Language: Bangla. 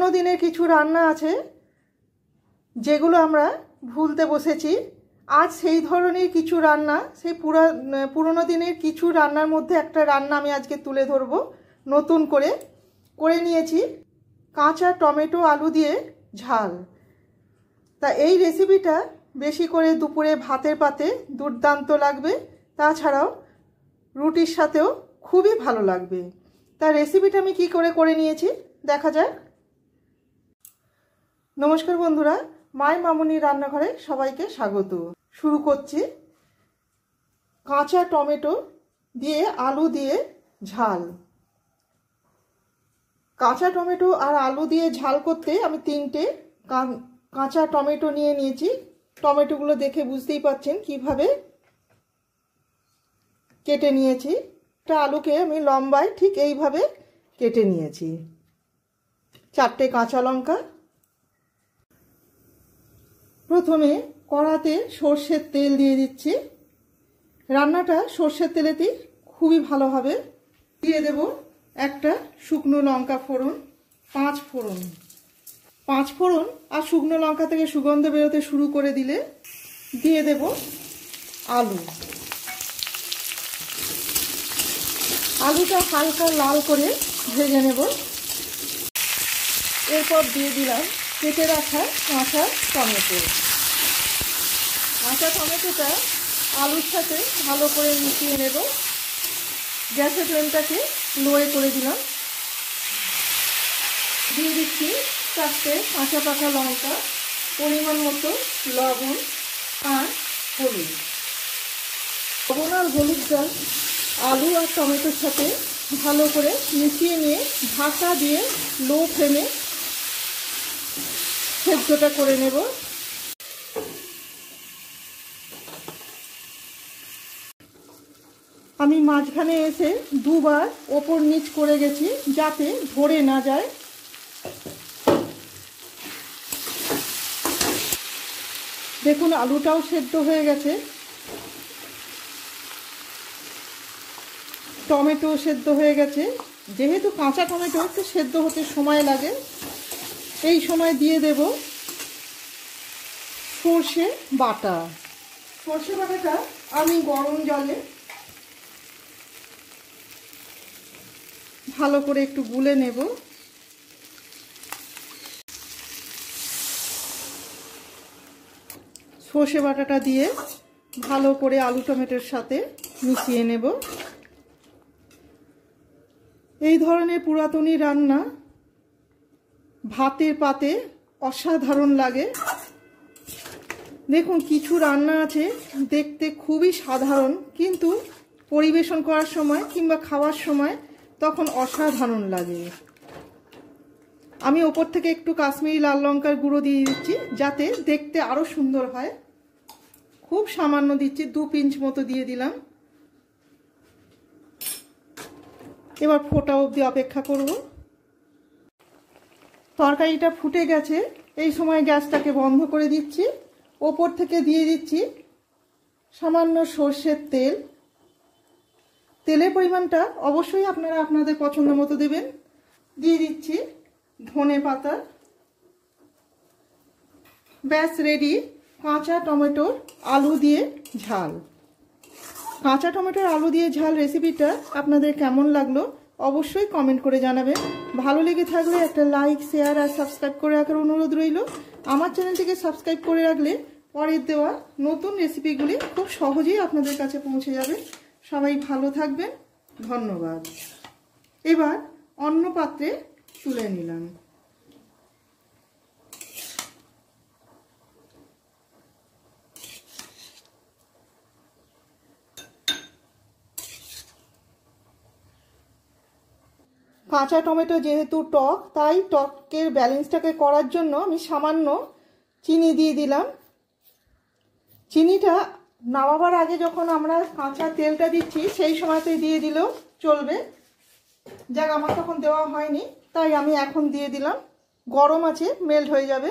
পুরনো দিনের কিছু রান্না আছে যেগুলো আমরা ভুলতে বসেছি। আজ সেই ধরনের কিছু রান্না, সেই পুরনো দিনের কিছু রান্নার মধ্যে একটা রান্না আমি আজকে তুলে ধরব। নতুন করে নিয়েছি কাঁচা টমেটো আলু দিয়ে ঝাল। তা এই রেসিপিটা বেশি করে দুপুরে ভাতের পাতে দুর্দান্ত লাগবে, তাছাড়াও রুটির সাথেও খুবই ভালো লাগবে। তা রেসিপিটা আমি কি করে নিয়েছি দেখা যাক। নমস্কার বন্ধুরা, মায়ের মামুনির রান্নাঘরে সবাইকে স্বাগত। শুরু করছি কাঁচা টমেটো দিয়ে আলু দিয়ে ঝাল। কাঁচা টমেটো আর আলু দিয়ে ঝাল করতে আমি 3টে কাঁচা টমেটো নিয়ে নিয়েছি। টমেটোগুলো দেখে বুঝতেই পাচ্ছেন কিভাবে কেটে নিয়েছি। একটা আলুকে আমি লম্বায় ঠিক এইভাবে কেটে নিয়েছি। 4টে কাঁচা লঙ্কা। প্রথমে কড়াতে সর্ষের তেল দিয়ে দিচ্ছি। রান্নাটা সর্ষের তেলেতেই খুবই ভালো হবে। দিয়ে দেব একটা শুকনো লঙ্কা ফোড়ন, 5 ফোড়ন। 5 ফোড়ন আর শুকনো লঙ্কা থেকে সুগন্ধ বেরোতে শুরু করে দিলে দিয়ে দেব আলু। আলুটা হালকা লাল করে ভেজে নেব। এরপর দিয়ে দিলাম কেটে রাখা কাঁচা টমেটো। কাঁচা টমেটোটা আলুর সাথে ভালো করে মিশিয়ে নেব। গ্যাসের ফ্লেমটাকে লোয়ে করে দিলাম। দিয়ে দিচ্ছি 4টে কাঁচা পাকা লঙ্কা, পরিমাণ মতো লবণ আর হলুদ। লবণ আর হলুদটা আলু আর টমেটোর সাথে ভালো করে মিশিয়ে নিয়ে ঢাকা দিয়ে লো ফ্লেমে সেদ্ধটা করে নেব। আমি মাঝখানে এসে দুবার ওপর নিচ করে গেছি যাতে ধরে না যায়। দেখুন আলুটাও সেদ্ধ হয়ে গেছে, টমেটো সেদ্ধ হয়ে গেছে। যেহেতু কাঁচা টমেটো একটু সেদ্ধ হতে সময় লাগে, এই সময় দিয়ে দেব সর্ষে বাটা। সর্ষে বাটাটা আমি গরম জলে ভালো করে একটু গুলে নেব। সর্ষে বাটাটা দিয়ে ভালো করে আলু টমেটোর সাথে মিশিয়ে নেব। এই ধরনের পুরাতনী রান্না ভাতের পাতে অসাধারণ লাগে। দেখুন কিছু রান্না আছে দেখতে খুবই সাধারণ, কিন্তু পরিবেশন করার সময় কিংবা খাওয়ার সময় তখন অসাধারণ লাগে। আমি ওপর থেকে একটু কাশ্মীরি লাল লঙ্কার গুঁড়ো দিয়ে দিচ্ছি যাতে দেখতে আরো সুন্দর হয়। খুব সামান্য দিচ্ছি, 2 পিঞ্চ মতো দিয়ে দিলাম। এবার ফোটা অবধি অপেক্ষা করব। তরকারিটা ফুটে গেছে, এই সময় গ্যাসটাকে বন্ধ করে দিচ্ছি। ওপর থেকে দিয়ে দিচ্ছি সামান্য সর্ষের তেল। তেলের পরিমাণটা অবশ্যই আপনারা আপনাদের পছন্দ মতো দেবেন। দিয়ে দিচ্ছি ধনে পাতা। ব্যাস রেডি কাঁচা টমেটোর আলু দিয়ে ঝাল। কাঁচা টমেটোর আলু দিয়ে ঝাল রেসিপিটা আপনাদের কেমন লাগলো অবশ্যই কমেন্ট করে জানাবেন। ভালো লেগে থাকলে একটা লাইক, শেয়ার আর সাবস্ক্রাইব করে রাখার অনুরোধ রইল। আমার চ্যানেলটিকে সাবস্ক্রাইব করে রাখলে পরের দেওয়া নতুন রেসিপিগুলি খুব সহজেই আপনাদের কাছে পৌঁছে যাবে। সবাই ভালো থাকবেন, ধন্যবাদ। এবার অন্য পাত্রে তুলে নিলাম। কাঁচা টমেটো যেহেতু টক, তাই টকের ব্যালেন্সটাকে করার জন্য আমি সামান্য চিনি দিয়ে দিলাম। চিনিটা নামাবার আগে যখন আমরা কাঁচা তেলটা দিচ্ছি সেই সময়তেই দিয়ে দিলেও চলবে। যাক আমার তখন দেওয়া হয়নি, তাই আমি এখন দিয়ে দিলাম। গরম আছে, মেল্ট হয়ে যাবে।